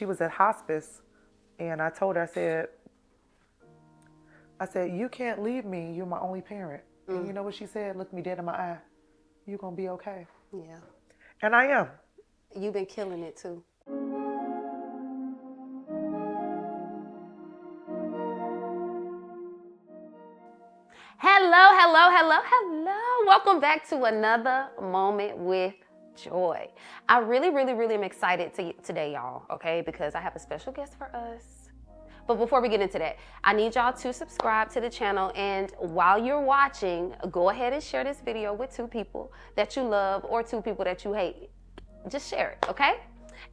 she was at hospice, and I told her, I said, you can't leave me. You're my only parent. And you know what she said? Looked me dead in my eye. You're going to be okay. Yeah. And I am. You've been killing it too. Hello. Welcome back to another moment with joy. I really am excited today, y'all, okay? Because I have a special guest for us. But before we get into that, I need y'all to subscribe to the channel. And while you're watching, go ahead and share this video with 2 people that you love or 2 people that you hate. Just share it, okay?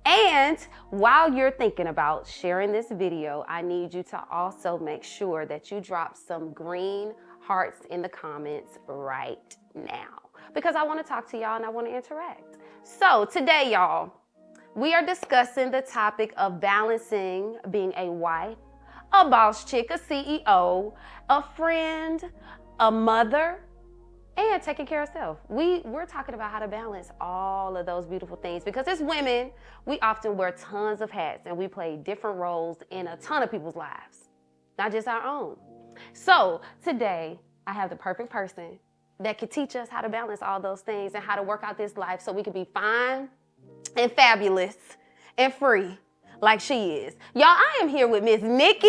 And while you're thinking about sharing this video, I need you to also make sure that you drop some green hearts in the comments right now, because I want to talk to y'all and I want to interact. So today, y'all, we are discussing the topic of balancing being a wife, a boss chick, a CEO, a friend, a mother, and taking care of self. We're talking about how to balance all of those beautiful things, because as women, we often wear tons of hats and we play different roles in a ton of people's lives, not just our own. So today, I have the perfect person that could teach us how to balance all those things and how to work out this life so we can be fine and fabulous and free like she is. Y'all, I am here with Miss Nikki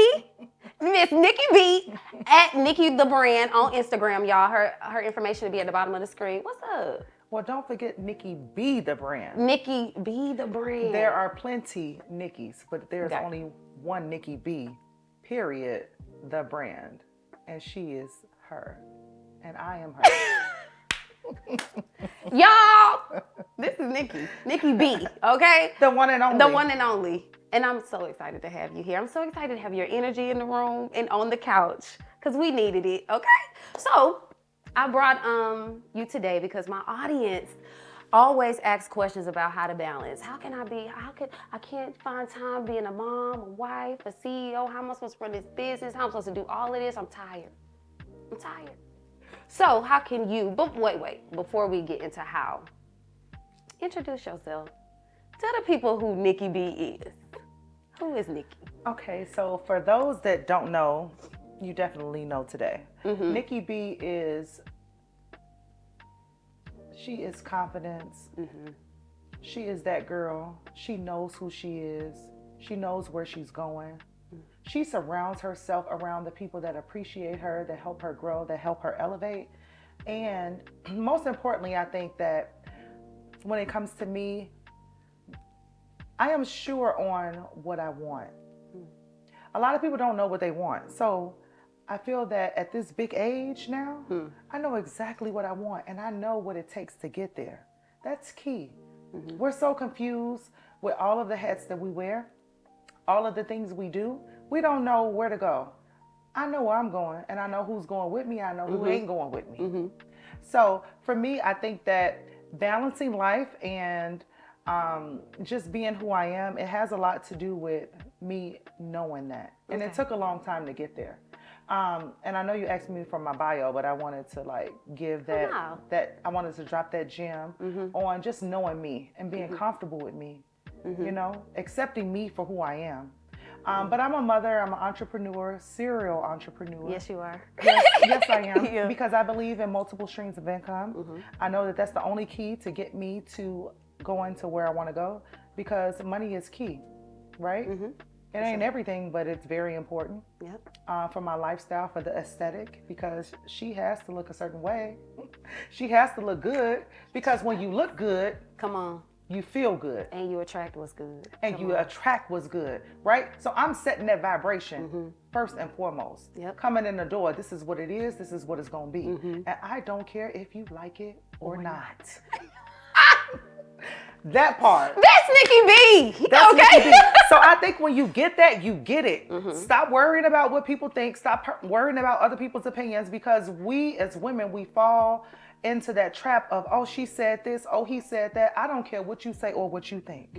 B at Nikki the Brand on Instagram, y'all. Her information will be at the bottom of the screen. What's up? Well, don't forget Nikki B the brand. Nikki B the Brand. There are plenty Nikkis, but there's only one Nikki B, period, the brand. And she is her. And I am her. Y'all, this is Nikki B, okay? The one and only. The one and only. And I'm so excited to have you here. I'm so excited to have your energy in the room and on the couch, because we needed it, okay? So I brought you today because my audience always asks questions about how to balance. I can't find time being a mom, a wife, a CEO. How am I supposed to run this business? How am I supposed to do all of this? I'm tired. So how can you, but wait, before we get into how, introduce yourself. Tell the people who Nikki B is. Who is Nikki? Okay, so for those that don't know, you definitely know today. Nikki B she is confidence. She is that girl. She knows who she is. She knows where she's going. She surrounds herself around the people that appreciate her, that help her grow, that help her elevate. And most importantly, I think that when it comes to me, I am sure on what I want. A lot of people don't know what they want. So I feel that at this big age now, I know exactly what I want, and I know what it takes to get there. That's key. We're so confused with all of the hats that we wear, all of the things we do. We don't know where to go. I know where I'm going, and I know who's going with me. I know who ain't going with me. So for me, I think that balancing life and just being who I am, it has a lot to do with me knowing that. And it took a long time to get there. And I know you asked me for my bio, but I wanted to give that, I wanted to drop that gem on just knowing me and being comfortable with me, you know, accepting me for who I am. But I'm a mother, I'm an entrepreneur, serial entrepreneur. Yes, you are. Yes, I am. Because I believe in multiple streams of income. I know that that's the only key to get me to going to where I want to go, because money is key, right? It ain't everything, but it's very important. For my lifestyle, for the aesthetic, because she has to look a certain way. She has to look good, because when you look good, come on, you feel good. And you attract what's good. And you attract what's good, right? So I'm setting that vibration first and foremost. Coming in the door, this is what it is, this is what it's gonna be. And I don't care if you like it or not. That part. That's Nikki B. That's Nikki B. So I think when you get that, you get it. Stop worrying about what people think. Stop worrying about other people's opinions, because we as women, we fall into that trap of, oh, she said this, oh, he said that. I don't care what you say or what you think.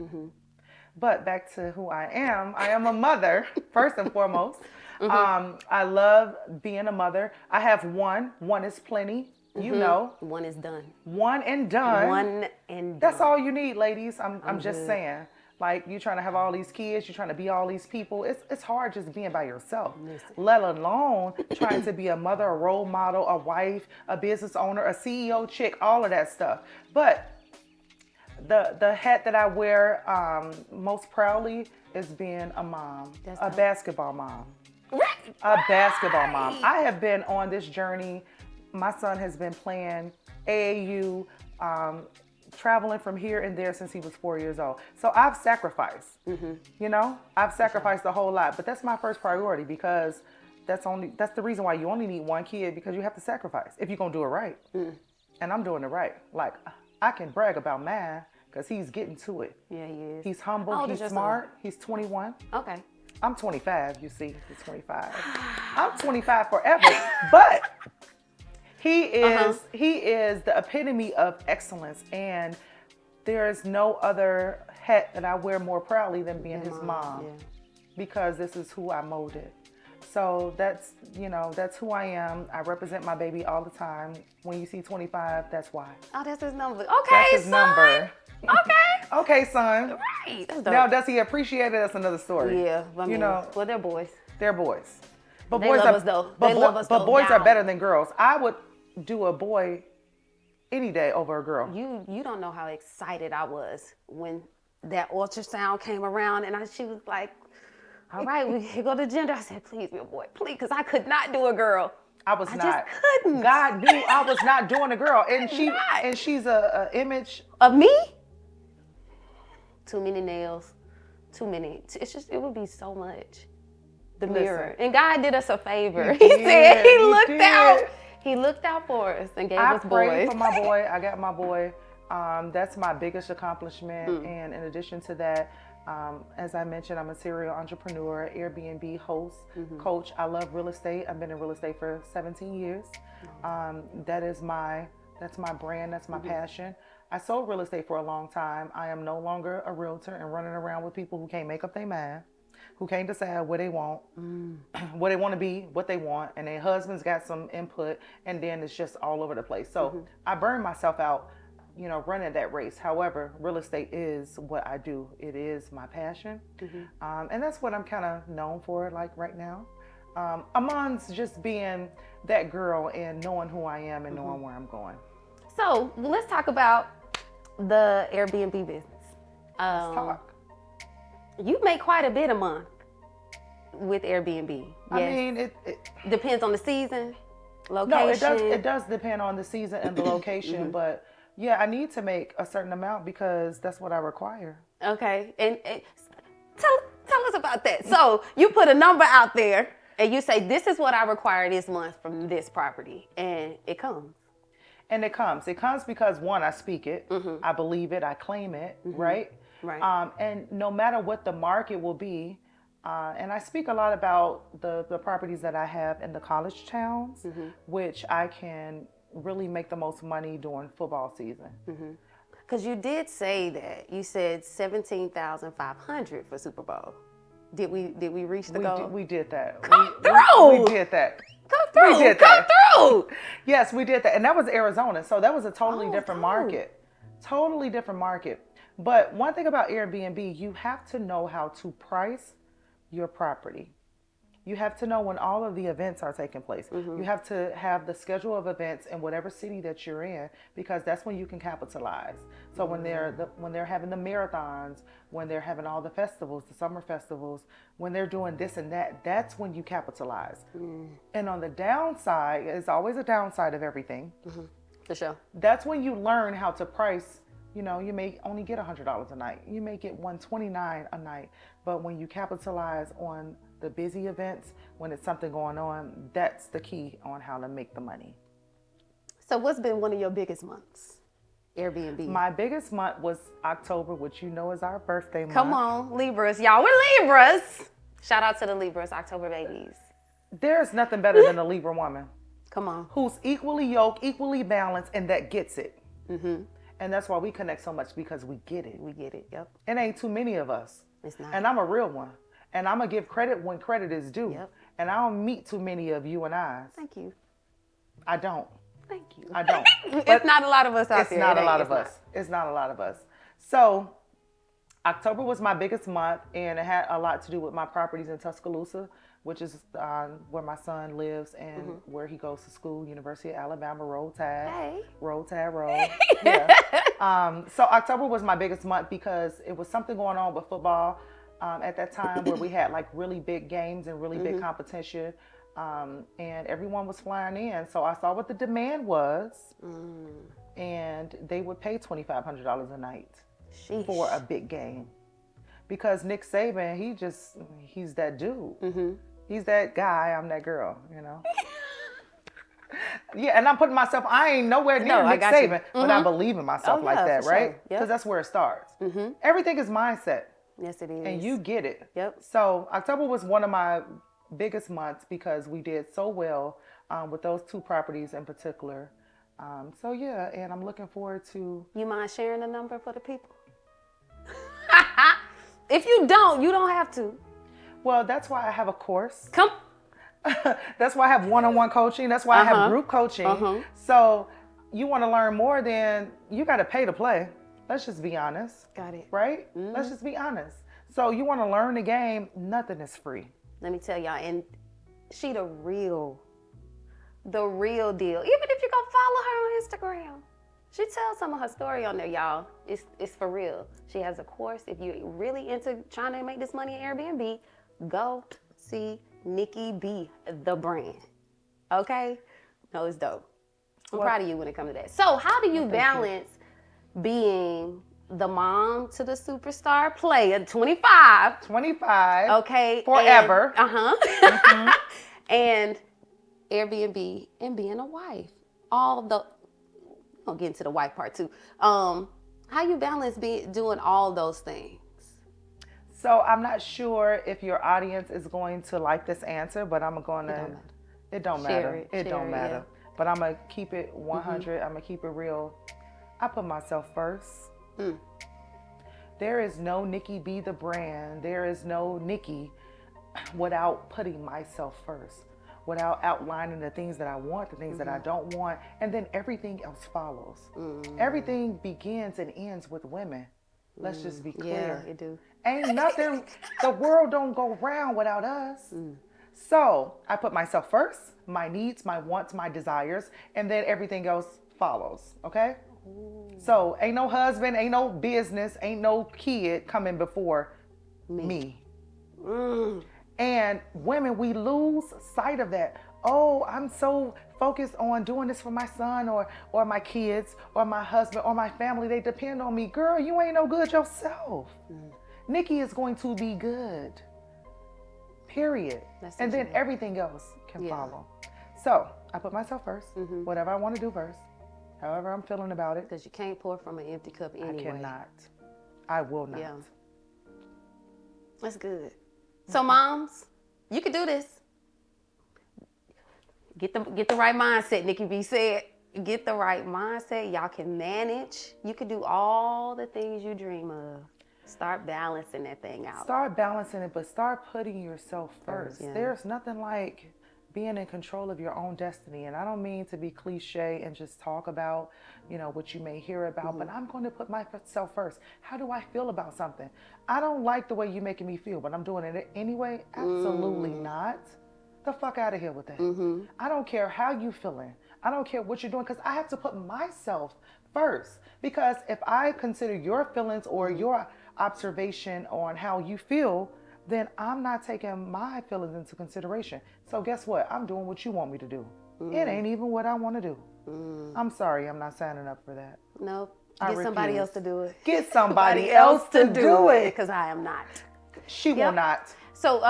But back to who I am a mother, first and foremost. I love being a mother. I have one is plenty. You know, one is done. One and done. One and done. That's all you need, ladies. I'm just saying. Like, you're trying to have all these kids, you're trying to be all these people. It's hard just being by yourself, Listen. let alone trying to be a mother, a role model, a wife, a business owner, a CEO chick, all of that stuff. But the hat that I wear most proudly is being a mom, a basketball mom. Right. A basketball mom. I have been on this journey. My son has been playing AAU, traveling from here and there since he was 4 years old. So I've sacrificed, you know, I've sacrificed a whole lot, but that's my first priority because that's the reason why you only need one kid, because you have to sacrifice if you're going to do it right. And I'm doing it right. Like, I can brag about mine because he's getting to it. Yeah, he is. He's humble, he's smart, he's 21. Okay. I'm 25, you see, he's 25. I'm 25 forever, but he is the epitome of excellence, and there is no other hat that I wear more proudly than being his mom, because this is who I molded. So that's who I am. I represent my baby all the time. When you see 25, that's why. Oh, that's his number. Okay, that's his son. number. Okay. Okay, son. Right. That's dope. Now, does he appreciate it? That's another story. Yeah, I mean, well, they're boys. They're boys. But They boys love are, us, though. But, They love us, but though, boys are down. better than girls. I would do a boy any day over a girl. You don't know how excited I was when that ultrasound came around, and she was like, all right, we can go to gender. I said, please be a boy, please, because I could not do a girl. I was not. Just couldn't. God knew I was not doing a girl, and she's a image of me. Too many nails, too many. It would be so much. The mirror, and God did us a favor. He said He looked out. He looked out for us and gave us boys. I prayed for my boy. I got my boy. That's my biggest accomplishment. And in addition to that, as I mentioned, I'm a serial entrepreneur, Airbnb host, coach. I love real estate. I've been in real estate for 17 years. That's my brand. That's my passion. I sold real estate for a long time. I am no longer a realtor and running around with people who can't make up their mind, who can't decide what they want, what they want to be, what they want, and their husband's got some input, and then it's just all over the place. So I burned myself out, running that race. However, real estate is what I do. It is my passion. And that's what I'm kind of known for, like right now. Amongst just being that girl and knowing who I am and knowing where I'm going. So let's talk about the Airbnb business. Let's talk. You make quite a bit a month with Airbnb. Yes. I mean, it depends on the season, location. No, it does depend on the season and the location, but yeah, I need to make a certain amount because that's what I require. Okay, and tell us about that. So you put a number out there and you say, this is what I require this month from this property, and it comes. And it comes. It comes because, one, I speak it, I believe it, I claim it, right? Right. And no matter what the market will be, and I speak a lot about the properties that I have in the college towns, which I can really make the most money during football season. Because you did say that. You said $17,500 for Super Bowl. Did we reach the goal? We did that. Come through! We did that. Come through! We did Come that. through! Yes, we did that. And that was Arizona. So that was a totally different market. Totally different market. But one thing about Airbnb, you have to know how to price your property. You have to know when all of the events are taking place. You have to have the schedule of events in whatever city that you're in, because that's when you can capitalize. So when they're having the marathons, when they're having all the festivals, the summer festivals, when they're doing this and that, that's when you capitalize. And on the downside, it's always a downside of everything. For sure. That's when you learn how to price. You may only get $100 a night. You may get $129 a night. But when you capitalize on the busy events, when it's something going on, that's the key on how to make the money. So what's been one of your biggest months? Airbnb. My biggest month was October, which is our birthday month. Come on, Libras. Y'all, we're Libras. Shout out to the Libras, October babies. There's nothing better than a Libra woman. Come on. Who's equally yoked, equally balanced, and that gets it. And that's why we connect so much, because we get it. We get it, yep. It ain't too many of us. It's not. And I'm a real one. And I'm going to give credit when credit is due. Yep. And I don't meet too many of you and I. Thank you. I don't. Thank you. I don't. It's not a lot of us out there. It's not a lot of us. It's not a lot of us. So October was my biggest month, and it had a lot to do with my properties in Tuscaloosa, which is where my son lives and where he goes to school, University of Alabama, Roll Tide. Hey. Roll Tide, roll. Yeah. So October was my biggest month because it was something going on with football at that time where we had like really big games and really big competition. And everyone was flying in. So I saw what the demand was, and they would pay $2,500 a night. Sheesh. For a big game, because Nick Saban, he's that dude. He's that guy. I'm that girl. Yeah, and I'm putting myself. I ain't nowhere near Nick Saban, but I believe in myself like that, right? Because that's where it starts. Everything is mindset. Yes, it is. And you get it. Yep. So October was one of my biggest months because we did so well with those two properties in particular. So yeah, and I'm looking forward to. You mind sharing the number for the people? If you don't have to. Well, that's why I have a course. Come. That's why I have one-on-one coaching. That's why I have group coaching. So you want to learn more, then you got to pay to play. Let's just be honest. Got it. Right? Let's just be honest. So you want to learn the game, nothing is free. Let me tell y'all, and she the real deal. Even if you go follow her on Instagram, she tells some of her story on there, y'all. It's for real. She has a course. If you're really into trying to make this money in Airbnb, go see Nikki B, the brand. Okay? No, it's dope. I'm proud of you when it comes to that. So how do you balance being the mom to the superstar player, 25? 25. Okay. Forever. And Airbnb and being a wife. I'll get into the wife part too. How you balance doing all those things? So I'm not sure if your audience is going to like this answer, but I'm going to. It don't matter. It don't matter. Yeah. But I'm going to keep it 100. I'm going to keep it real. I put myself first. There is no Nikki B the brand. There is no Nikki without putting myself first, without outlining the things that I want, the things that I don't want, and then everything else follows. Everything begins and ends with women. Let's just be clear. Yeah, it do. Ain't nothing, the world don't go round without us. So I put myself first, my needs, my wants, my desires, and then everything else follows, okay? So ain't no husband, ain't no business, ain't no kid coming before me. And women, we lose sight of that. Oh, I'm so focused on doing this for my son or my kids or my husband or my family. They depend on me. Girl, you ain't no good yourself. Nikki is going to be good. Period. And then everything else can follow. So I put myself first. Whatever I want to do first. However I'm feeling about it. Because you can't pour from an empty cup anyway. I cannot. I will not. Yeah. That's good. So moms, you can do this. Get the right mindset, Nikki B said. Get the right mindset. Y'all can manage. You can do all the things you dream of. Start balancing that thing out. Start balancing it, but start putting yourself first. There's nothing like being in control of your own destiny. And I don't mean to be cliche and just talk about, what you may hear about, but I'm going to put myself first. How do I feel about something? I don't like the way you're making me feel, but I'm doing it anyway. Absolutely not. The fuck out of here with that. I don't care how you feeling. I don't care what you're doing, because I have to put myself first. Because if I consider your feelings or your observation on how you feel, then I'm not taking my feelings into consideration. So guess what? I'm doing what you want me to do. It ain't even what I want to do. I'm sorry, I'm not signing up for that. Nope. Get somebody else to do it. Get somebody else to do it. Because I am not. She will not. So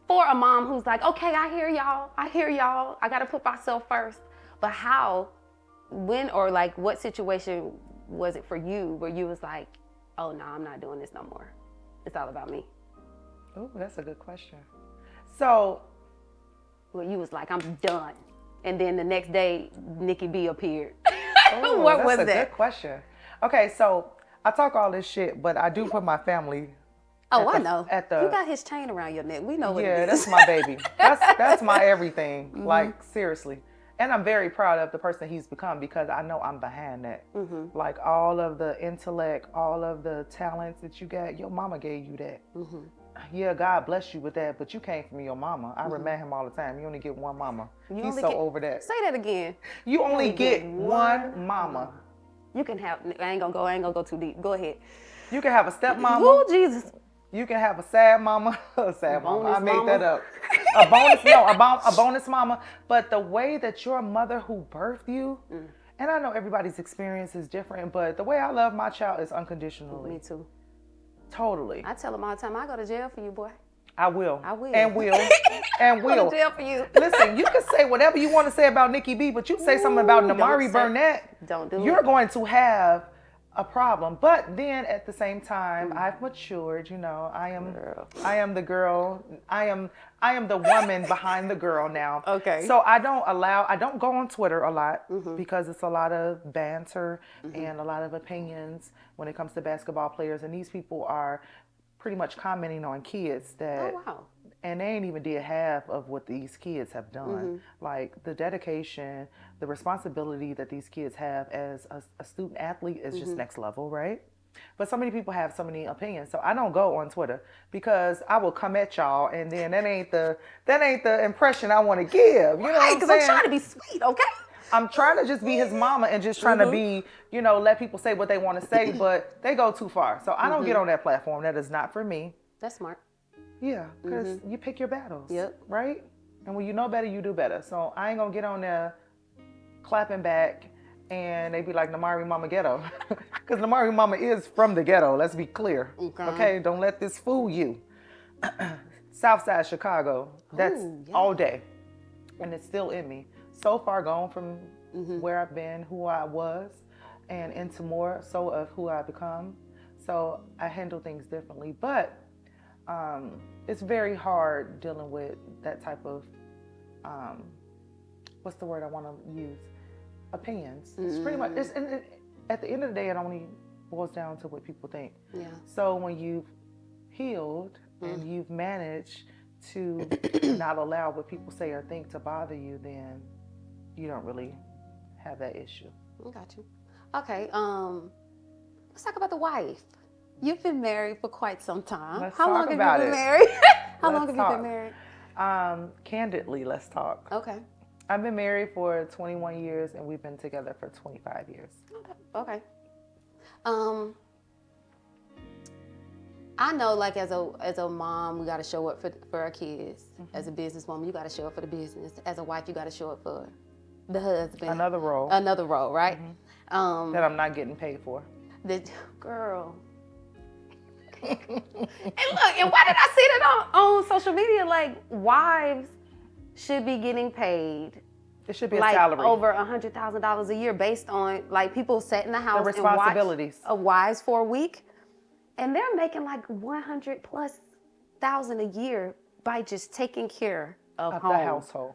for a mom who's like, okay, I hear y'all. I got to put myself first. But how, when, or like what situation was it for you where you was like, oh no, I'm not doing this no more. It's all about me. Oh, that's a good question. So, well, you was like, I'm done. And then the next day, Nikki B appeared. Oh, what was that? That's a good question. Okay, so I talk all this shit, but I do put my family. Oh, I know. You got his chain around your neck. We know what it is. Yeah, that's my baby. That's my everything. Like, seriously. And I'm very proud of the person he's become because I know I'm behind that. Like all of the intellect, all of the talents that you got, your mama gave you that. Yeah, God bless you with that, but you came from your mama. I remind him all the time, you only get one mama. He's so over that. Say that again. You only get one mama. You can have, I ain't gonna go too deep. Go ahead. You can have a stepmama. Oh, Jesus. You can have a sad mama. A sad mama. I made mama. that up. A bonus, no, a bonus mama. But the way that your mother who birthed you, and I know everybody's experience is different, but the way I love my child is unconditionally. Me too. Totally. I tell them all the time, I go to jail for you, boy. I will. I will. And will. And will. Go to jail for you. Listen, you can say whatever you want to say about Nikki B, but you say something about Namari Burnett, don't do it. You're going to have a problem. But then at the same time, I've matured, you know. I am the girl. I am the woman behind the girl now. Okay. So I don't go on Twitter a lot because it's a lot of banter and a lot of opinions when it comes to basketball players, and these people are pretty much commenting on kids that and they ain't even did half of what these kids have done. Like the dedication, the responsibility that these kids have as a student athlete is just next level, right? But so many people have so many opinions. So I don't go on Twitter because I will come at y'all and then that ain't the impression I want to give. You know what I'm saying? Because I'm trying to be sweet, okay? I'm trying to just be his mama and just trying to be, you know, let people say what they want to say, but they go too far. So I don't get on that platform. That is not for me. That's smart. Yeah, because you pick your battles, Yep. right? And when you know better, you do better. So I ain't going to get on there clapping back and they be like, Namari Mama Ghetto. Because Namari Mama is from the ghetto, let's be clear. Okay, don't let this fool you. Southside Chicago, that's all day. And it's still in me. So far gone from where I've been, who I was, and into more so of who I've become. So I handle things differently. But it's very hard dealing with that type of, what's the word I want to use? Opinions. It's pretty much, at the end of the day, it only boils down to what people think. Yeah. So when you've healed and you've managed to not allow what people say or think to bother you, then you don't really have that issue. I got you. Okay, let's talk about the wife. You've been married for quite some time. How long have you been married? How long have you been married? Candidly, let's talk. Okay. I've been married for 21 years and we've been together for 25 years. Okay. I know, like, as a mom, we got to show up for our kids. As a businesswoman, you got to show up for the business. As a wife, you got to show up for the husband. Another role, right? that I'm not getting paid for. The girl. And look, and why did I see that on social media? Like, wives should be getting paid. It should be like a salary. Over $100,000 a year based on, like, people sat in the house the responsibilities. And watch wives for a week. And they're making like $100,000+ a year by just taking care of home. The household.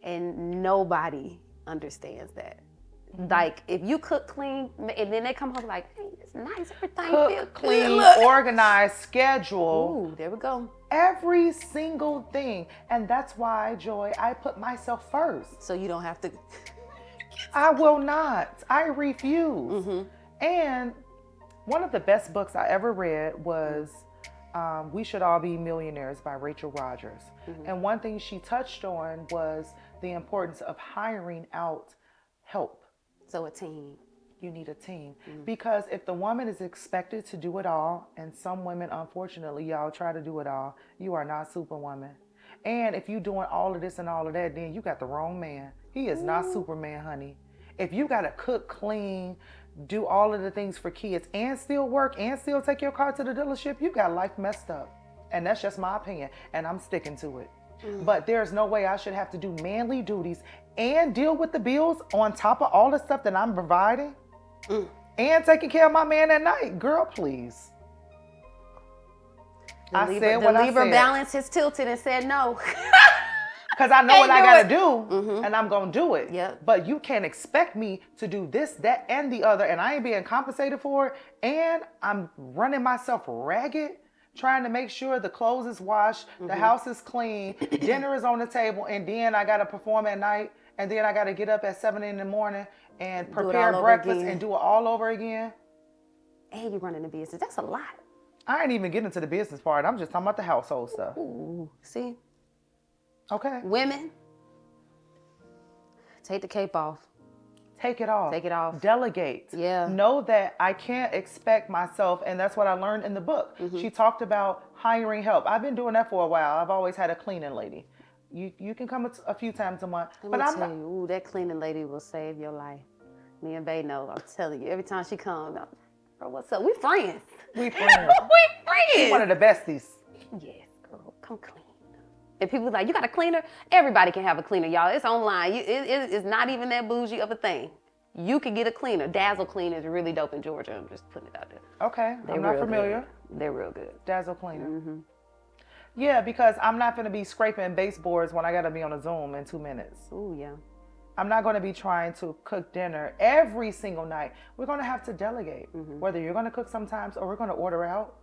And nobody understands that. Like, if you cook clean, and then they come home like, hey, it's nice, everything feels clean, good. organized, schedule. Ooh, there we go. Every single thing. And that's why, Joy, I put myself first. So you don't have to. I will not. I refuse. And one of the best books I ever read was We Should All Be Millionaires by Rachel Rogers. And one thing she touched on was the importance of hiring out help. So a team. You need a team. Because if the woman is expected to do it all, and some women, unfortunately, y'all try to do it all, you are not Superwoman. And if you're doing all of this and all of that, then you got the wrong man. He is not Superman, honey. If you got to cook, clean, do all of the things for kids and still work and still take your car to the dealership, you got life messed up. And that's just my opinion. And I'm sticking to it. But there's no way I should have to do manly duties and deal with the bills on top of all the stuff that I'm providing and taking care of my man at night. Girl, please. The Libra balance has tilted and said no. Because I know what I got to do, and I'm going to do it. Yep. But you can't expect me to do this, that, and the other, and I ain't being compensated for it, and I'm running myself ragged, trying to make sure the clothes is washed, the house is clean, dinner is on the table, and then I got to perform at night, and then I got to get up at 7 in the morning and Do it prepare all over breakfast again. and do it all over again. And you running a business. That's a lot. I ain't even getting into the business part. I'm just talking about the household stuff. Ooh, see? Okay. Women, take the cape off. Take it off. Take it off. Delegate. Yeah. Know that I can't expect myself, and that's what I learned in the book. She talked about hiring help. I've been doing that for a while. I've always had a cleaning lady. You can come a few times a month. Let me tell you, ooh, that cleaning lady will save your life. Me and Bae know. I'm telling you, every time she comes, bro, what's up? We friends. We friends. We friends. She's one of the besties. Yes, girl, come clean. And people like, you got a cleaner? Everybody can have a cleaner, y'all. It's online. It's not even that bougie of a thing. You can get a cleaner. Dazzle Cleaner is really dope in Georgia. I'm just putting it out there. Okay, I'm not familiar. Good. They're real good. Dazzle Cleaner. Yeah, because I'm not going to be scraping baseboards when I got to be on a Zoom in 2 minutes. Ooh, yeah. I'm not going to be trying to cook dinner every single night. We're going to have to delegate. Whether you're going to cook sometimes, or we're going to order out,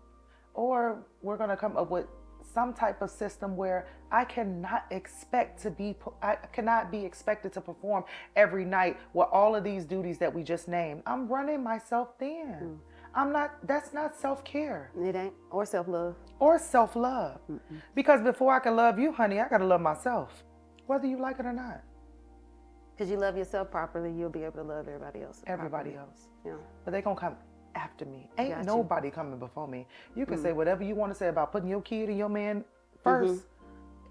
or we're going to come up with some type of system where I cannot be expected to perform every night with all of these duties that we just named. I'm running myself thin. That's not self-care. It ain't. Or self-love. Or self-love. Because before I can love you, honey, I got to love myself, whether you like it or not. Because you love yourself properly, you'll be able to love everybody else. Everybody else. Yeah. But they going to come after me. Ain't Got nobody coming before me. You can say whatever you want to say about putting your kid and your man first.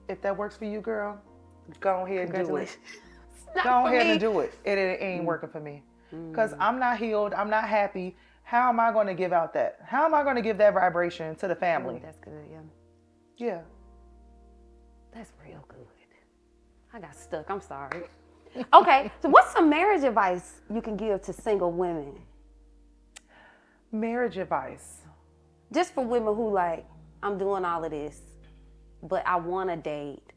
If that works for you, girl, go ahead and do it. Go ahead and do it. It ain't working for me. Because I'm not healed. I'm not happy. How am I going to give out that? How am I going to give that vibration to the family? Ooh, that's good, yeah. Yeah. That's real good. I got stuck. I'm sorry. Okay, so what's some marriage advice you can give to single women? Marriage advice. Just for women who like, I'm doing all of this, but I want to date.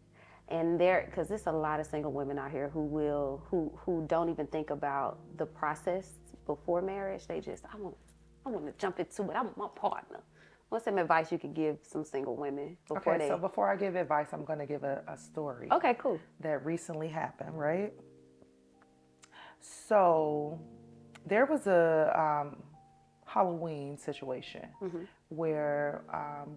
And because there's a lot of single women out here who don't even think about the process before marriage. They just, I want to jump into it. I want my partner. What's some advice you could give some single women before so before I give advice, I'm going to give a story. Okay, cool. That recently happened, right? So there was a Halloween situation where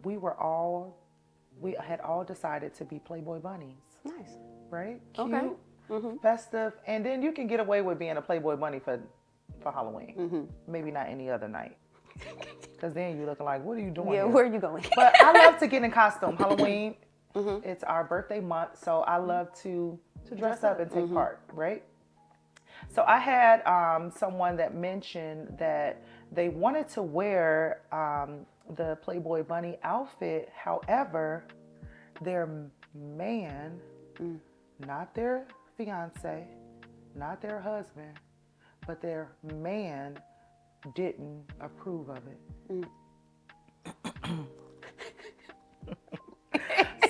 we had all decided to be Playboy bunnies. Nice. Right? Cute, Okay. festive, and then you can get away with being a Playboy bunny for Halloween. Maybe not any other night. Because then you're looking like, what are you doing? Yeah, here? where are you going? But I love to get in costume. Halloween, it's our birthday month, so I love to dress up and take part, right? So I had someone that mentioned that they wanted to wear the Playboy bunny outfit. However, their man, not their fiance, not their husband, but their man didn't approve of it.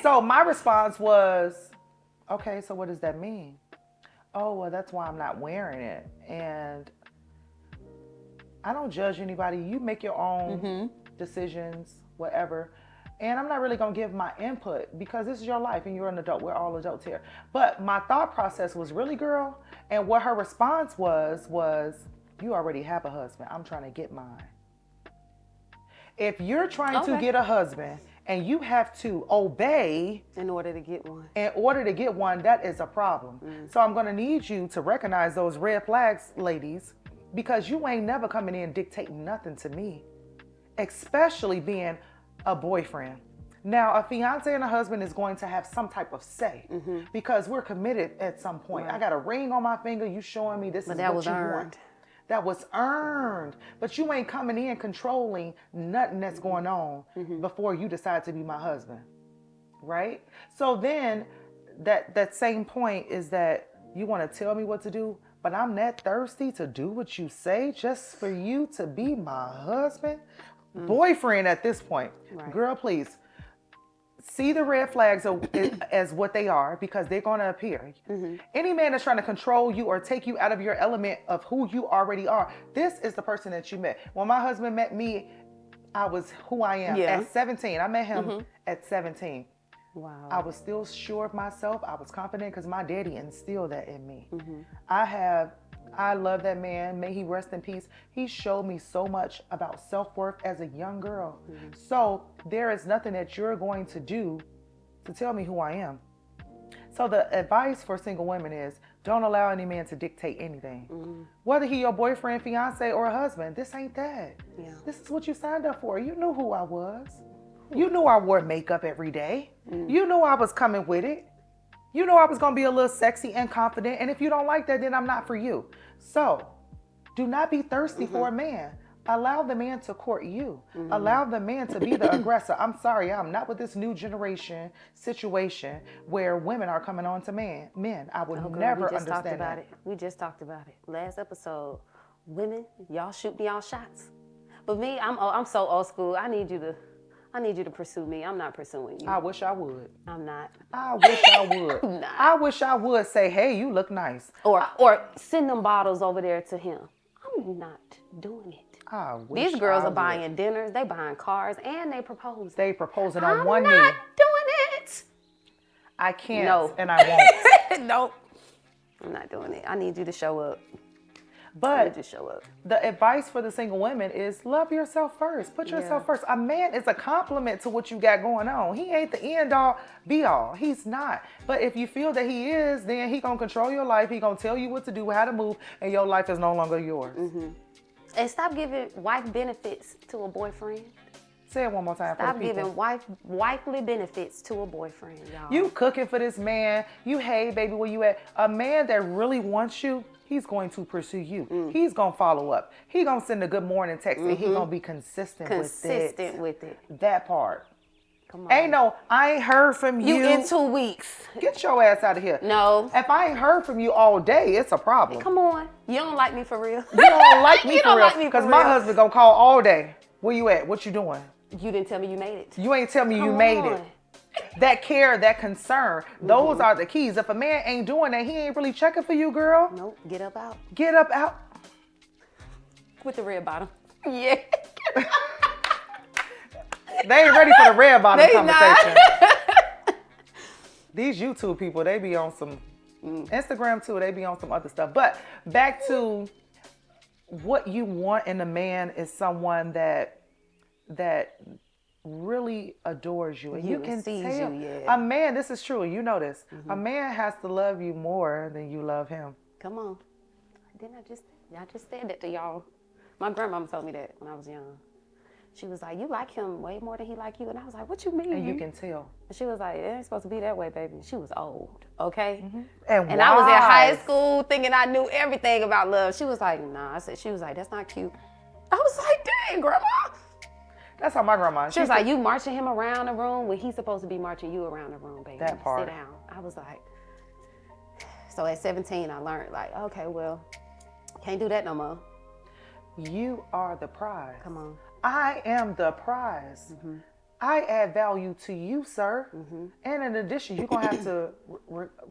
So my response was, okay, so what does that mean? Oh, well, that's why I'm not wearing it. And I don't judge anybody. You make your own decisions, whatever. And I'm not really going to give my input because this is your life and you're an adult. We're all adults here. But my thought process was really, girl, and what her response was you already have a husband. I'm trying to get mine. If you're trying to get a husband and you have to obey in order to get one, that is a problem. So I'm going to need you to recognize those red flags, ladies, because you ain't never coming in dictating nothing to me, especially being a boyfriend. Now, a fiance and a husband is going to have some type of say because we're committed at some point. Right. I got a ring on my finger. You showing me this is what you want. That was earned. But you ain't coming in controlling nothing that's going on before you decide to be my husband. Right? So then that same point is that you want to tell me what to do, but I'm that thirsty to do what you say just for you to be my husband? Boyfriend at this point. Right. Girl, please. See the red flags as what they are because they're going to appear. Any man that's trying to control you or take you out of your element of who you already are, this is the person that you met. When my husband met me, I was who I am at 17. I met him at 17. Wow. I was still sure of myself. I was confident because my daddy instilled that in me. Mm-hmm. I love that man. May he rest in peace. He showed me so much about self-worth as a young girl. Mm-hmm. So there is nothing that you're going to do to tell me who I am. So the advice for single women is don't allow any man to dictate anything. Mm-hmm. Whether he your boyfriend, fiance, or a husband, this ain't that. Yeah. This is what you signed up for. You knew who I was. You knew I wore makeup every day. Mm. You knew I was coming with it. You know I was going to be a little sexy and confident. And if you don't like that, then I'm not for you. So do not be thirsty for a man. Allow the man to court you. Allow the man to be the aggressor. I'm sorry, I'm not with this new generation situation where women are coming on to men. I would never we just understand talked about that. it. We just talked about it. Last episode, women, y'all shoot y'all shots. But me, I'm so old school. I need you to pursue me. I'm not pursuing you. I wish I would. I'm not. I wish I would. I'm not. I wish I would say, hey, you look nice. Or send them bottles over there to him. I'm not doing it. I wish These girls I are buying would. dinners, they buying cars, and they propose. They proposing on I'm one not knee. doing it. I can't No. and I won't. Nope. I'm not doing it. I need you to show up. But Just show up. the advice for the single women is love yourself first. Put yourself first. A man is a compliment to what you got going on. He ain't the end all be all. He's not. But if you feel that he is, then he gonna control your life. He gonna tell you what to do, how to move, and your life is no longer yours. Mm-hmm. And stop giving wife benefits to a boyfriend. Say it one more time. Stop for the people. giving wifely benefits to a boyfriend, y'all. You cooking for this man. You, hey, baby, where you at? A man that really wants you, he's going to pursue you. He's going to follow up. He going to send a good morning text, and he going to be consistent with it. That part. Come on. Ain't no, I ain't heard from you. You in 2 weeks. Get your ass out of here. No. If I ain't heard from you all day, it's a problem. Come on. You don't like me for real. You don't like me You for don't real. like me for Because my real. husband going to call all day. Where you at? What you doing? You didn't tell me you made it. You ain't tell me you Come made on. it. That care, that concern, those are the keys. If a man ain't doing that, he ain't really checking for you, girl. Nope. Get up out. Get up out. With the red bottom. Yeah. They ain't ready for the red bottom They conversation. These YouTube people, they be on some Instagram too. They be on some other stuff. But back to what you want in a man is someone that really adores you, and you can sees tell. you, yeah. A man, this is true. You know this. A man has to love you more than you love him. Come on. Didn't I just said that to y'all. My grandmama told me that when I was young. She was like, you like him way more than he like you. And I was like, what you mean? And you can tell. And she was like, it ain't supposed to be that way, baby. She was old, okay? And I was in high wise. school thinking I knew everything about love. She was like, nah. She was like, that's not cute. I was like, dang, grandma. That's how my grandma. She was like, you marching him around the room when he's supposed to be marching you around the room, baby. That part. Sit down. I was like, so at 17, I learned like, okay, well, can't do that no more. You are the prize. Come on. I am the prize. I add value to you, sir. And in addition, you're going to have to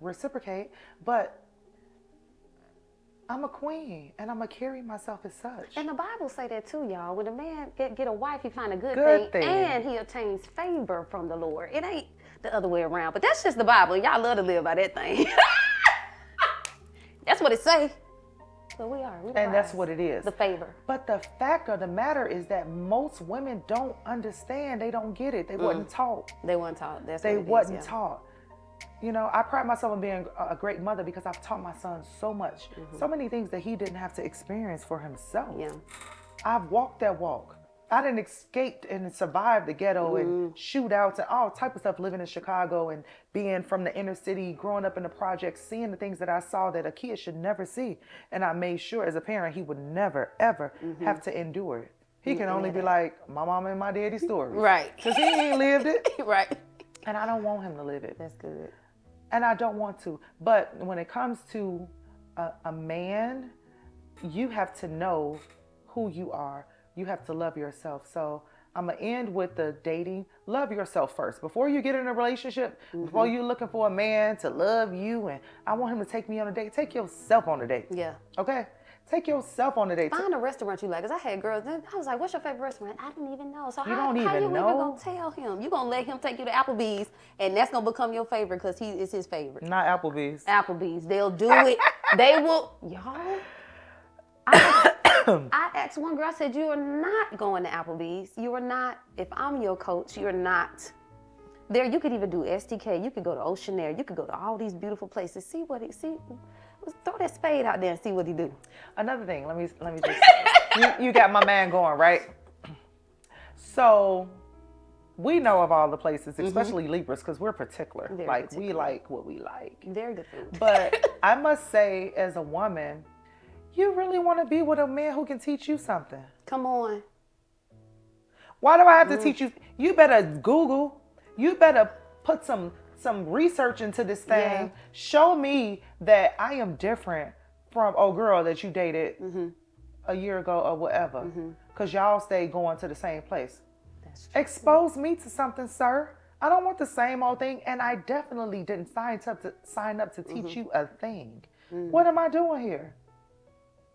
reciprocate. But I'm a queen, and I'm going to carry myself as such. And the Bible say that too, y'all. When a man get a wife, he find a good thing. And he obtains favor from the Lord. It ain't the other way around. But that's just the Bible. Y'all love to live by that thing. That's what it say. So we are. And that's what it is. The favor. But the fact of the matter is that most women don't understand. They don't get it. They wasn't taught. They weren't taught. They wasn't taught. You know, I pride myself on being a great mother because I've taught my son so much. So many things that he didn't have to experience for himself. Yeah. I've walked that walk. I didn't escape and survive the ghetto and shootouts and all type of stuff living in Chicago and being from the inner city, growing up in the projects, seeing the things that I saw that a kid should never see. And I made sure as a parent he would never, ever have to endure it. He can only be like, my mama and my daddy's story. Right. Because he ain't lived it. Right. And I don't want him to live it. That's good. And I don't want to. But when it comes to a man, you have to know who you are. You have to love yourself. So I'm going to end with the dating. Love yourself first. Before you get in a relationship, before you're looking for a man to love you and I want him to take me on a date, take yourself on a date. Yeah. Okay? Take yourself on a date. Find a restaurant you like. Because I had girls, I was like, what's your favorite restaurant? I didn't even know. So You how don't you even even know? going to tell him? You going to let him take you to Applebee's, and that's going to become your favorite because it's his favorite. Not Applebee's. Applebee's. They'll do it. They will. Y'all. I asked one girl, I said, you are not going to Applebee's. You are not, if I'm your coach, you're not. There, you could even do STK. You could go to Ocean Air. You could go to all these beautiful places. See, throw that spade out there and see what he do. Another thing, let me just, you got my man going, right? So, we know of all the places, especially Libras, because we're particular. We like what we like. Very good food. But I must say, as a woman, you really want to be with a man who can teach you something. Come on. Why do I have to teach you? You better Google. You better put some research into this thing. Yeah. Show me that I am different from girl that you dated a year ago or whatever. Because y'all stay going to the same place. That's true. Expose me to something, sir. I don't want the same old thing. And I definitely didn't sign up to teach you a thing. What am I doing here?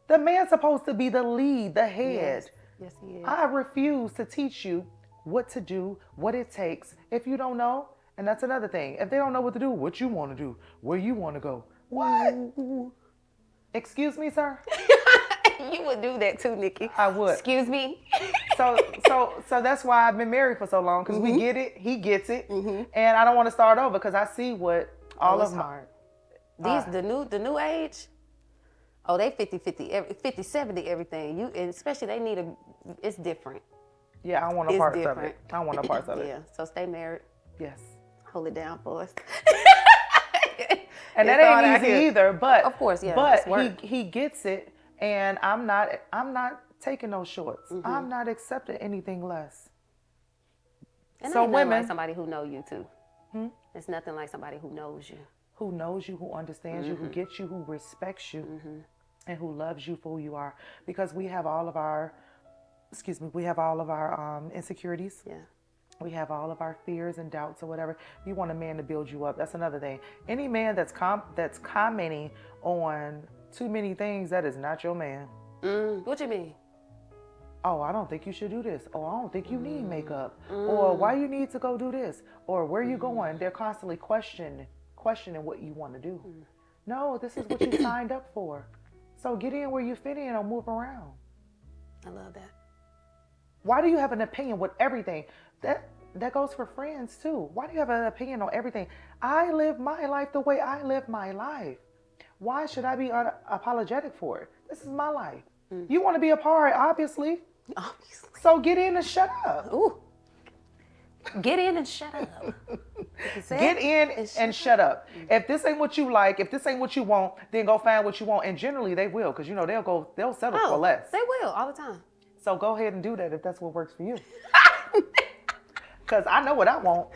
The man's supposed to be the lead, the head. Yes, he is. I refuse to teach you what to do, what it takes. If you don't know, and that's another thing. If they don't know what to do, what you want to do, where you want to go. What? Excuse me, sir? You would do that too, Nikki. I would. Excuse me. So that's why I've been married for so long, because we get it, he gets it, and I don't want to start over because I see what all of my... The new age, they 50, 70 everything. And especially they need it's different. Yeah, I want no parts of it. I want no parts of it. Yeah, so stay married. Yes. Hold it down for us. And that ain't easy either, but of course, yeah. But he gets it, and I'm not taking those shorts. I'm not accepting anything less. And so ain't women, like somebody who know you too. It's nothing like somebody who knows you. Who knows you, who understands you, who gets you, who respects you, and who loves you for who you are. Because we have all of our, insecurities. Yeah. We have all of our fears and doubts or whatever. You want a man to build you up. That's another thing. Any man that's commenting on too many things, that is not your man. What you mean? Oh, I don't think you should do this. Oh, I don't think you need makeup. Or why you need to go do this. Or where you going? They're constantly questioning what you want to do. No, this is what you signed up for. So get in where you fit in or move around. I love that. Why do you have an opinion with everything? That goes for friends too. Why do you have an opinion on everything? I live my life the way I live my life. Why should I be apologetic for it? This is my life. You want to be a part, obviously. So get in and shut up. Ooh. Get in and shut up. Get in and shut up. If this ain't what you like, if this ain't what you want, then go find what you want. And generally they will, because they'll settle for less. They will all the time. So go ahead and do that if that's what works for you. Because I know what I want.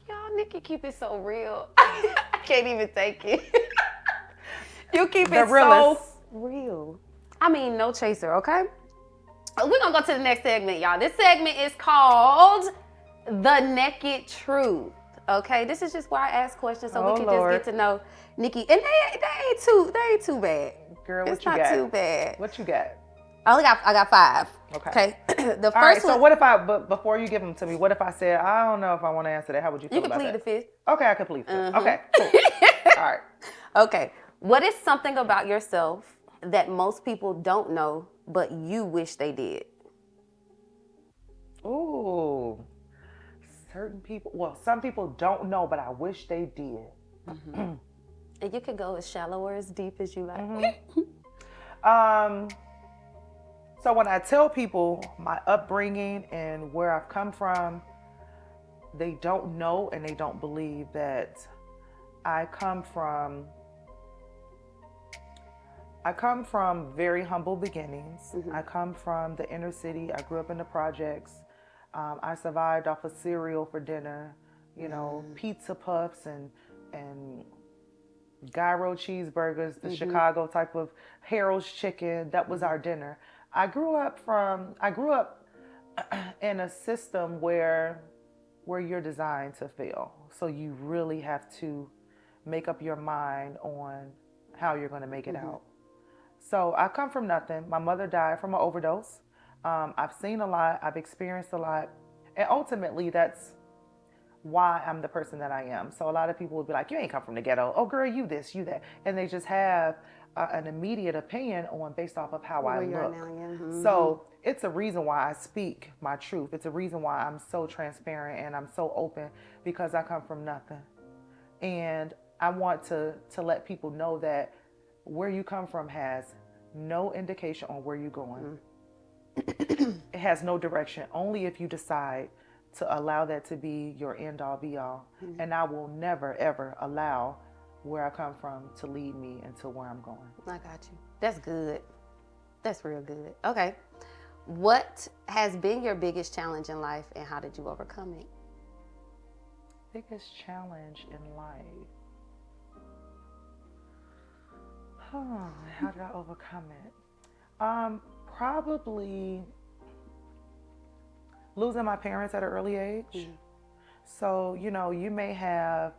Y'all, Nikki, keep it so real. I can't even take it. You keep it so real. I mean, no chaser, okay? We're going to go to the next segment, y'all. This segment is called The Naked Truth. Okay, this is just where I ask questions so we can just get to know Nikki. And they ain't too bad. Girl, what you got? It's not too bad. What you got? I got 5. Okay. The first All right, so one. what if but before you give them to me, what if I said, I don't know if I want to answer that? How would you feel about that? You can plead the fifth. Okay, I can plead the fifth. Okay, cool. All right. Okay. What is something about yourself that most people don't know, but you wish they did? Ooh. Some people don't know, but I wish they did. And you could go as shallow or as deep as you like. So when I tell people my upbringing and where I've come from, they don't know and they don't believe that I come from very humble beginnings. I come from the inner city. I grew up in the projects. I survived off of cereal for dinner, pizza puffs and gyro cheeseburgers, the Chicago type of Harold's chicken. That was our dinner. I grew up in a system where you're designed to fail. So you really have to make up your mind on how you're going to make it out. So I come from nothing. My mother died from an overdose. I've seen a lot. I've experienced a lot. And ultimately, that's why I'm the person that I am. So a lot of people would be like, you ain't come from the ghetto. Oh, girl, you this, you that. And they just have an immediate opinion on based off of how I Where you are look. now, yeah. Mm-hmm. So it's a reason why I speak my truth. It's a reason why I'm so transparent and I'm so open, because I come from nothing. And I want to let people know that where you come from has no indication on where you're going. It has no direction, only if you decide to allow that to be your end all be all. And I will never, ever allow where I come from to lead me into where I'm going. I got you. That's good. That's real good. Okay. What has been your biggest challenge in life, and how did you overcome it? Biggest challenge in life. How did I overcome it? Probably losing my parents at an early age. So, you may have,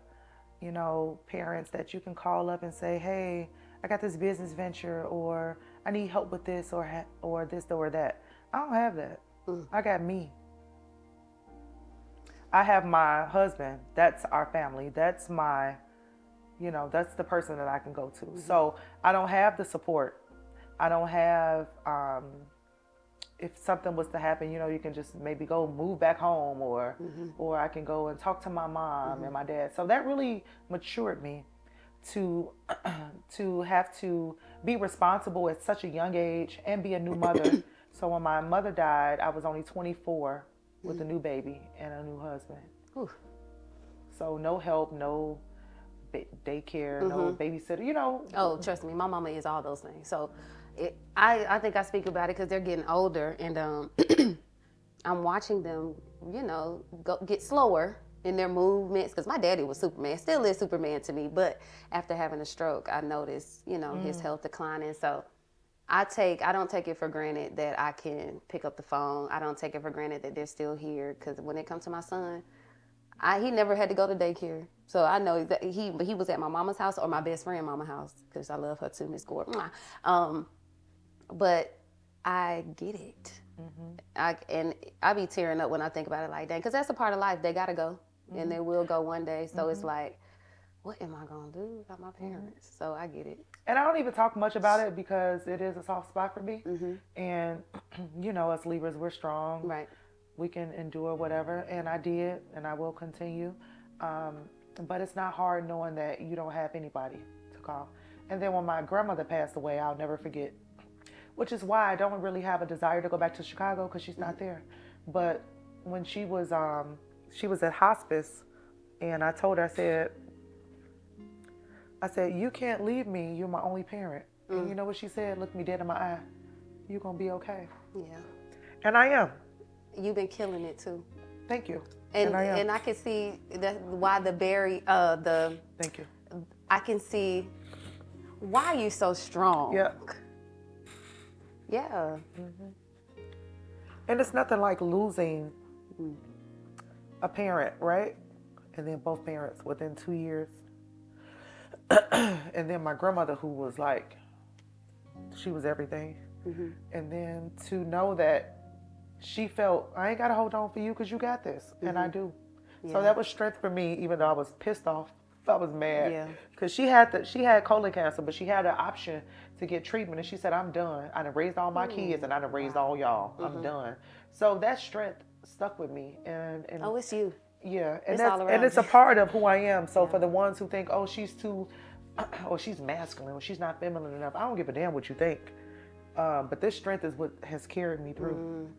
parents that you can call up and say, hey, I got this business venture, or I need help with this, or this or that. I don't have that. I got me. I have my husband. That's our family. That's my, that's the person that I can go to. So I don't have the support. I don't have, if something was to happen, you can just maybe go move back home, or I can go and talk to my mom and my dad. So that really matured me to have to be responsible at such a young age and be a new mother. So when my mother died, I was only 24 with a new baby and a new husband. Ooh. So no help, no daycare, no babysitter, Oh, trust me, my mama is all those things. So I think I speak about it because they're getting older, and I'm watching them, get slower in their movements, because my daddy was Superman, still is Superman to me, but after having a stroke, I noticed, his health declining. So I don't take it for granted that I can pick up the phone. I don't take it for granted that they're still here, because when it comes to my son, he never had to go to daycare. So I know that he was at my mama's house or my best friend mama's house, because I love her too, Miss Gordon. But I get it. I be tearing up when I think about it like that, because that's a part of life. They gotta go, and they will go one day. So it's like, what am I gonna do about my parents? So I get it. And I don't even talk much about it because it is a soft spot for me. And us Libras, we're strong. Right. We can endure whatever, and I did, and I will continue. But it's not hard knowing that you don't have anybody to call. And then when my grandmother passed away, I'll never forget. Which is why I don't really have a desire to go back to Chicago, because she's not there. But when she was at hospice, and I told her, I said, you can't leave me. You're my only parent. And you know what she said? Looked me dead in my eye. You're gonna be okay. Yeah. And I am. You've been killing it too. Thank you. And I am. and I can see why Thank you. I can see why you so strong. Yeah. Yeah. And it's nothing like losing a parent, right? And then both parents within 2 years. And then my grandmother, who was like, she was everything. And then to know that she felt, I ain't got to hold on for you because you got this. And I do. Yeah. So that was strength for me, even though I was pissed off. I was mad. Yeah. Because she had colon cancer, but she had an option to get treatment. And she said, I'm done. I done raised all my kids, and I done raised all y'all. I'm done. So that strength stuck with me. And Oh, it's you. yeah, It's all around it's you. a part of who I am. So for the ones who think, oh, she's too, or she's masculine, or she's not feminine enough, I don't give a damn what you think. But this strength is what has carried me through,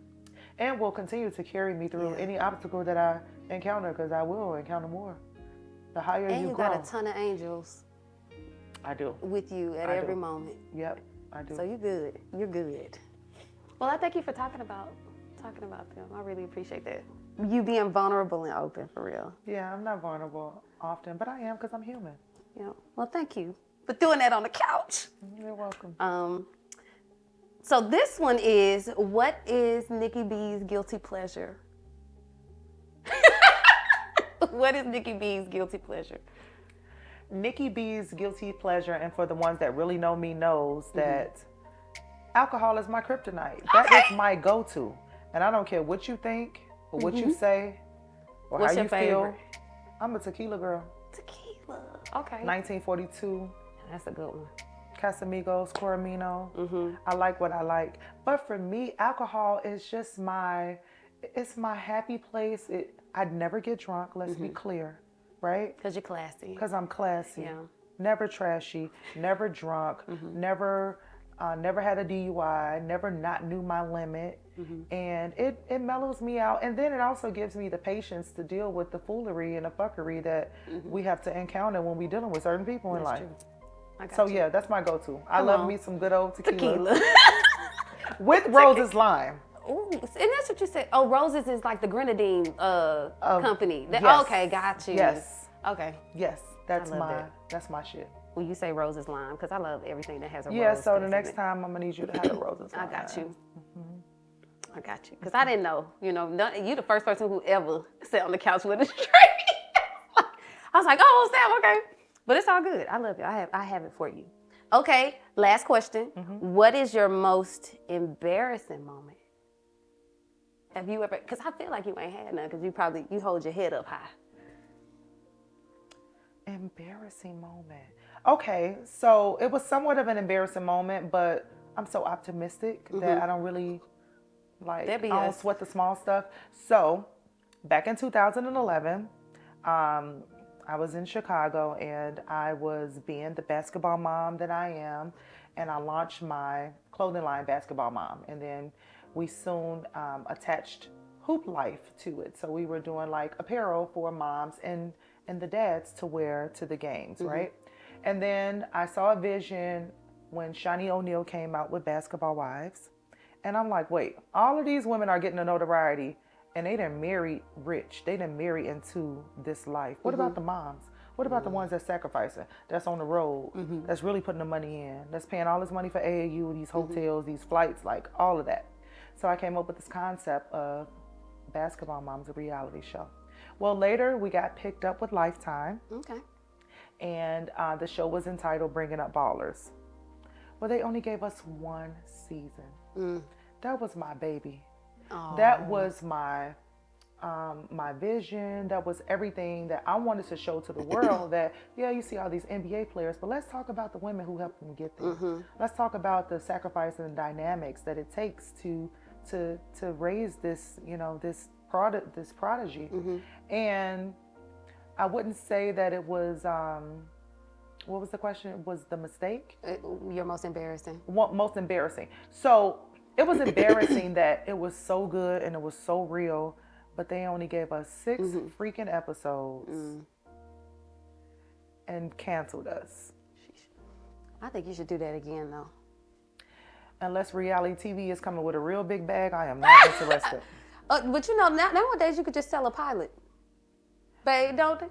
and will continue to carry me through any obstacle that I encounter, because I will encounter more. The higher And you you grow. got a ton of angels I do. with you at every moment. Yep, I do. So you're good. You're good. Well, I thank you for talking about them. I really appreciate that. You being vulnerable and open, for real. Yeah, I'm not vulnerable often, but I am, because I'm human. Yeah. Well, thank you for doing that on the couch. You're welcome. So this one is, what is Nikki B's guilty pleasure? What is Nikki B's guilty pleasure? Nikki B's guilty pleasure, and for the ones that really know me knows that Alcohol is my kryptonite. That is my go-to. And I don't care what you think or what you say or What's how your you favorite? feel. I'm a tequila girl. Tequila. Okay. 1942. That's a good one. Casamigos, Coromino. I like what I like. But for me, alcohol is just it's my happy place. I'd never get drunk, let's be clear, right? Because you're classy. Because I'm classy. Yeah. Never trashy, never drunk, never had a DUI, never not knew my limit. And it mellows me out. And then it also gives me the patience to deal with the foolery and the fuckery that we have to encounter when we're dealing with certain people in life. True. So yeah, that's my go-to. I love me some good old tequila. With Rose's Lime. Ooh, and that's what you said. Oh, Roses is like the grenadine company. Yes. Okay, got you. Yes. Okay. Yes, that's love that. that's my shit. Well, you say Roses Lime because I love everything that has a rose. Yeah, so the taste next in it. time I'm gonna need you to have a Rose's Lime. I got you. I got you. Because I didn't know. You the first person who ever sat on the couch with a straight. I was like, oh, Sam, okay. But it's all good. I love it. I have it for you. Okay, last question. What is your most embarrassing moment? Have you ever, because I feel like you ain't had none because you hold your head up high. Embarrassing moment. Okay, so it was somewhat of an embarrassing moment, but I'm so optimistic that I don't really I don't sweat the small stuff. So back in 2011, I was in Chicago and I was being the basketball mom that I am, and I launched my clothing line, Basketball Mom, and then we soon attached Hoop Life to it. So we were doing like apparel for moms and the dads to wear to the games, right? And then I saw a vision when Shawnee O'Neal came out with Basketball Wives, and I'm like, wait, all of these women are getting a notoriety. And they didn't marry rich. They didn't marry into this life. What about the moms? What about the ones that's sacrificing, that's on the road, that's really putting the money in, that's paying all this money for AAU, these hotels, these flights, like all of that. So I came up with this concept of Basketball Moms, a reality show. Well, later we got picked up with Lifetime. Okay. And the show was entitled Bringing Up Ballers. Well, they only gave us one season. That was my baby. Aww. That was my vision. That was everything that I wanted to show to the world. That you see all these NBA players, but let's talk about the women who helped them get there. Let's talk about the sacrifice and the dynamics that it takes to raise this this prodigy. And I wouldn't say that it was. What was the question? Was the mistake? Your most embarrassing. Most embarrassing. So. It was embarrassing that it was so good and it was so real, but they only gave us 6 freaking episodes and canceled us. I think you should do that again, though. Unless reality TV is coming with a real big bag, I am not interested. But nowadays you could just sell a pilot. Babe, don't they?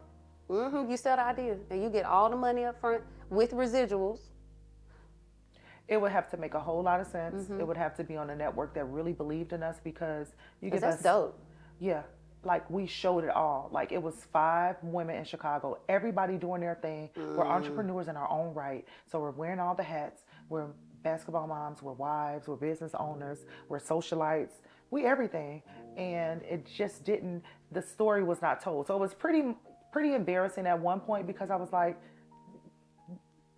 You sell the idea and you get all the money up front with residuals. It would have to make a whole lot of sense. It would have to be on a network that really believed in us because you get that's dope. Yeah, like we showed it all. Like it was 5 women in Chicago, everybody doing their thing. We're entrepreneurs in our own right. So we're wearing all the hats. We're basketball moms, we're wives, we're business owners, we're socialites, we everything. And it just didn't, the story was not told. So it was pretty embarrassing at one point because I was like,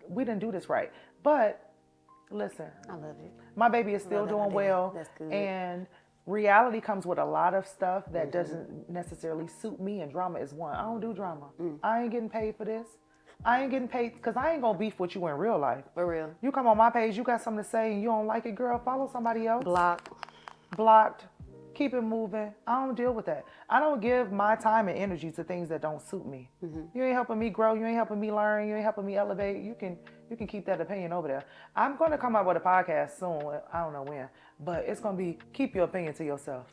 we didn't do this right. But listen, I love it. My baby is still doing well. That's good. And reality comes with a lot of stuff that doesn't necessarily suit me, and drama is one. I don't do drama. I ain't getting paid for this. I ain't getting paid because I ain't gonna beef with you in real life. For real. You come on my page, you got something to say and you don't like it, girl, follow somebody else. Blocked. Keep it moving. I don't deal with that. I don't give my time and energy to things that don't suit me. You ain't helping me grow. You ain't helping me learn. You ain't helping me elevate. You can keep that opinion over there. I'm going to come out with a podcast soon. I don't know when, but it's going to be keep your opinion to yourself.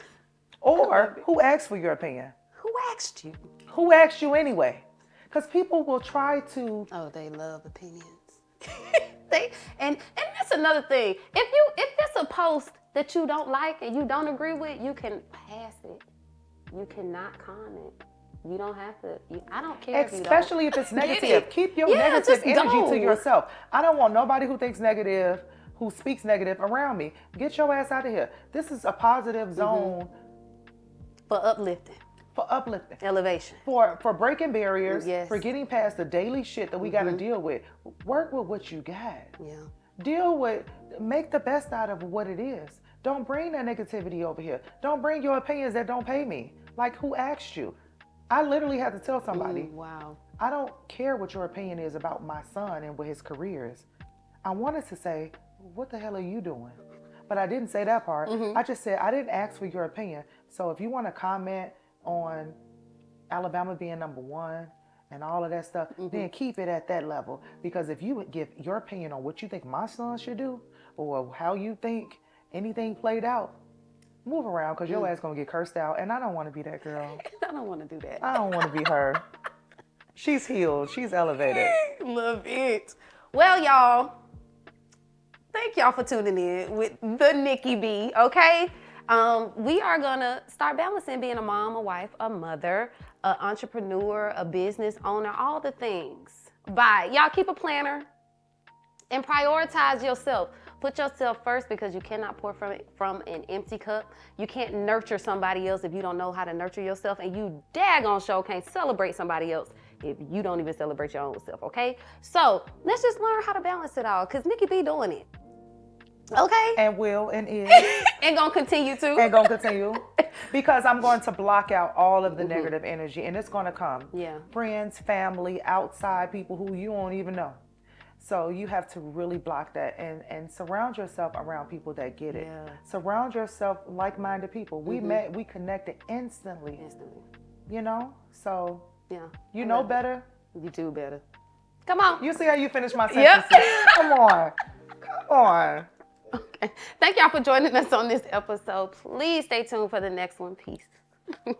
Or who asked for your opinion? Who asked you? Who asked you anyway? Because people will try to. Oh, they love opinions. And that's another thing. If there's a post that you don't like and you don't agree with, you can pass it. You cannot comment. You don't have to. I don't care. Especially if it's negative. Keep your negative energy to yourself. I don't want nobody who thinks negative who speaks negative around me. Get your ass out of here. This is a positive zone For uplifting, for uplifting, elevation. for breaking barriers, Yes. for getting past the daily shit that we got to deal with. Work with what you got. Yeah. Deal with, make the best out of what it is. Don't bring that negativity over here. Don't bring your opinions that don't pay me. Like, who asked you? I literally had to tell somebody, Wow. I don't care what your opinion is about my son and what his career is. I wanted to say, what the hell are you doing? But I didn't say that part. I just said, I didn't ask for your opinion. So if you want to comment on Alabama being number one and all of that stuff, then keep it at that level. Because if you would give your opinion on what you think my son should do or how you think anything played out, move around, because your ass going to get cursed out. And I don't want to be that girl. I don't want to do that. I don't want to be her. She's healed. She's elevated. Love it. Well, y'all, thank y'all for tuning in with the Nikki B, okay? We are going to start balancing being a mom, a wife, a mother, an entrepreneur, a business owner, all the things. Bye. Y'all keep a planner and prioritize yourself. Put yourself first, because you cannot pour from an empty cup. You can't nurture somebody else if you don't know how to nurture yourself. And you daggone sure can't celebrate somebody else if you don't even celebrate your own self, okay? So let's just learn how to balance it all, because Nikki B doing it. Okay? And will and is. And gonna continue to. And gonna continue. Because I'm going to block out all of the negative energy, and it's gonna come. Yeah. Friends, family, outside people who you won't even know. So you have to really block that and surround yourself around people that get it. Yeah. Surround yourself like-minded people. We met, we connected instantly. You know? So Yeah. you know better. You do better. Come on. You see how you finish my sentences? Come on. Come on. Okay. Thank y'all for joining us on this episode. Please stay tuned for the next one. Peace.